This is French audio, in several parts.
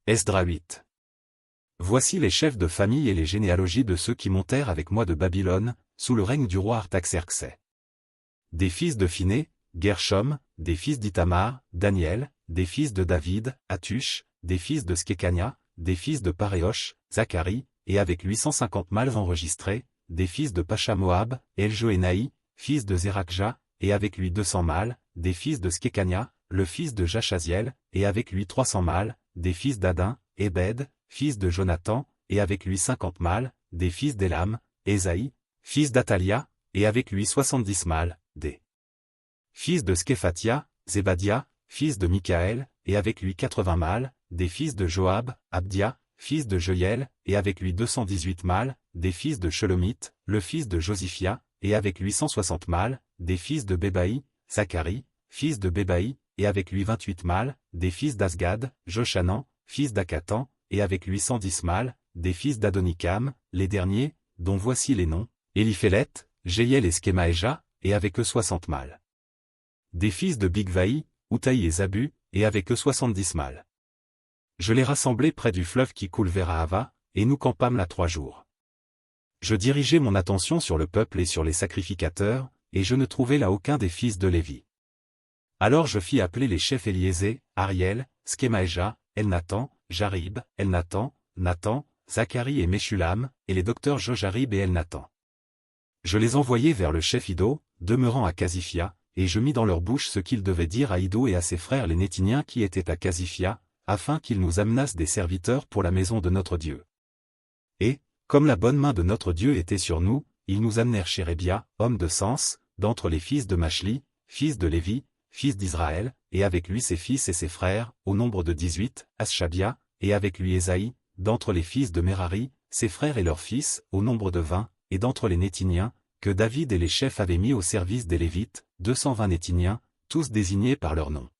Esdra 8. Voici les chefs de famille et les généalogies de ceux qui montèrent avec moi de Babylone, sous le règne du roi Artaxerxès. Des fils de Phiné, Gershom, des fils d'Ithamar, Daniel, des fils de David, Hattush, des fils de Skekania, des fils de Paréosh, Zacharie, et avec 850 mâles enregistrés, des fils de Pacha-Moab, Eljoénaï, fils de Zérakja, et avec lui 200 mâles, des fils de Skekania, le fils de Jachaziel, et avec lui 300 mâles, des fils d'Adin, Ebed, fils de Jonathan, et avec lui 50 mâles, des fils d'Élam, Ésaïe, fils d'Athalia, et avec lui 70 mâles, des fils de Skephatia, Zébadia, fils de Michaël, et avec lui 80 mâles, des fils de Joab, Abdia, fils de Jeuiel, et avec lui 218 mâles, des fils de Shelomith, le fils de Josiphia, et avec lui 160 mâles, des fils de Bébaï, Zacharie, fils de Bébaï, et avec lui 28 mâles, des fils d'Asgad, Joshanan, fils d'Akatan, et avec lui 110 mâles, des fils d'Adonikam, les derniers, dont voici les noms, Éliphélet, Jéiel et Skemaéja, et avec eux 60 mâles. Des fils de Bigvaï, Outaï et Zabu, et avec eux 70 mâles. Je les rassemblai près du fleuve qui coule vers Ahava, et nous campâmes là 3 jours. Je dirigeai mon attention sur le peuple et sur les sacrificateurs, et je ne trouvai là aucun des fils de Lévi. Alors je fis appeler les chefs Éliésée, Ariel, Skemaéja, Elnathan, Jarib, Elnathan, Nathan, Zacharie et Meshulam, et les docteurs Jojarib et Elnathan. Je les envoyai vers le chef Iddo, demeurant à Casifia, et je mis dans leur bouche ce qu'ils devaient dire à Iddo et à ses frères les Nétiniens qui étaient à Casifia, afin qu'ils nous amenassent des serviteurs pour la maison de notre Dieu. Et, comme la bonne main de notre Dieu était sur nous, ils nous amenèrent Chérébia, homme de sens, d'entre les fils de Machli, fils de Lévi, fils d'Israël, et avec lui ses fils et ses frères, au nombre de 18, Aschabia, et avec lui Ésaïe, d'entre les fils de Merari, ses frères et leurs fils, au nombre de 20, et d'entre les Nétiniens, que David et les chefs avaient mis au service des Lévites, 220 Nétiniens, tous désignés par leur nom.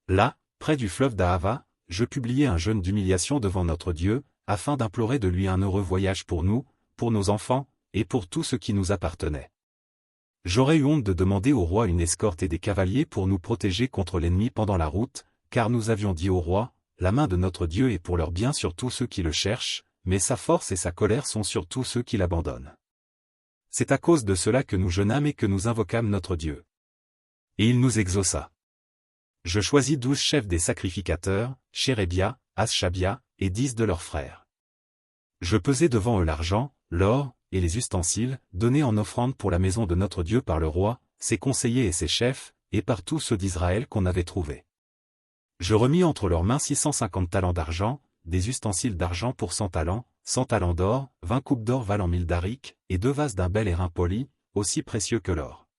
Là, près du fleuve d'Ahava, je publiai un jeûne d'humiliation devant notre Dieu, afin d'implorer de lui un heureux voyage pour nous, pour nos enfants, et pour tout ce qui nous appartenait. J'aurais eu honte de demander au roi une escorte et des cavaliers pour nous protéger contre l'ennemi pendant la route, car nous avions dit au roi, la main de notre Dieu est pour leur bien sur tous ceux qui le cherchent, mais sa force et sa colère sont sur tous ceux qui l'abandonnent. C'est à cause de cela que nous jeûnâmes et que nous invoquâmes notre Dieu. Et il nous exauça. Je choisis 12 chefs des sacrificateurs, Chérébia, Aschabia, et 10 de leurs frères. Je pesai devant eux l'argent, l'or, et les ustensiles, donnés en offrande pour la maison de notre Dieu par le roi, ses conseillers et ses chefs, et par tous ceux d'Israël qu'on avait trouvés. Je remis entre leurs mains 650 talents d'argent, des ustensiles d'argent pour 100 talents d'or, 20 coupes d'or valant 1000 darics, et 2 vases d'un bel airain poli, aussi précieux que l'or.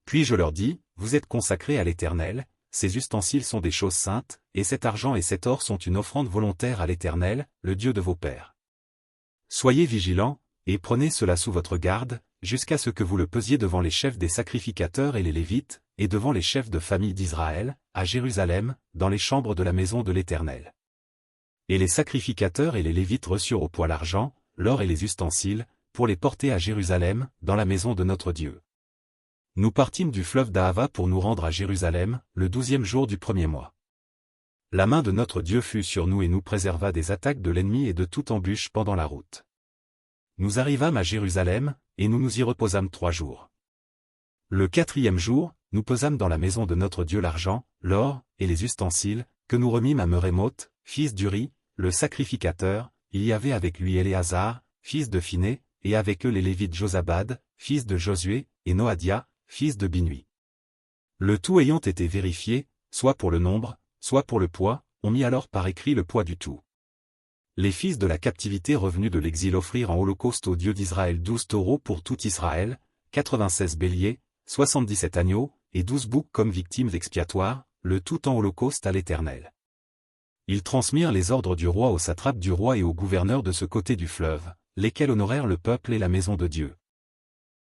Puis je leur dis, vous êtes consacrés à l'Éternel, ces ustensiles sont des choses saintes, et cet argent et cet or sont une offrande volontaire à l'Éternel, le Dieu de vos pères. Soyez vigilants, et prenez cela sous votre garde, jusqu'à ce que vous le pesiez devant les chefs des sacrificateurs et les Lévites, et devant les chefs de famille d'Israël, à Jérusalem, dans les chambres de la maison de l'Éternel. Et les sacrificateurs et les Lévites reçurent au poids l'argent, l'or et les ustensiles, pour les porter à Jérusalem, dans la maison de notre Dieu. Nous partîmes du fleuve d'Ahava pour nous rendre à Jérusalem, le 12e jour du 1er mois. La main de notre Dieu fut sur nous et nous préserva des attaques de l'ennemi et de toute embûche pendant la route. Nous arrivâmes à Jérusalem, et nous nous y reposâmes 3 jours. Le 4e jour, nous pesâmes dans la maison de notre Dieu l'argent, l'or, et les ustensiles, que nous remîmes à Merémoth, fils d'Uri, le sacrificateur. Il y avait avec lui Éléazar, fils de Phiné, et avec eux les Lévites Josabad, fils de Josué, et Noadia, fils de Binui. Le tout ayant été vérifié, soit pour le nombre, soit pour le poids, on mit alors par écrit le poids du tout. Les fils de la captivité revenus de l'exil offrirent en holocauste au Dieu d'Israël 12 taureaux pour tout Israël, 96 béliers, 77 agneaux, et 12 boucs comme victimes expiatoires, le tout en holocauste à l'Éternel. Ils transmirent les ordres du roi aux satrapes du roi et aux gouverneurs de ce côté du fleuve, lesquels honorèrent le peuple et la maison de Dieu.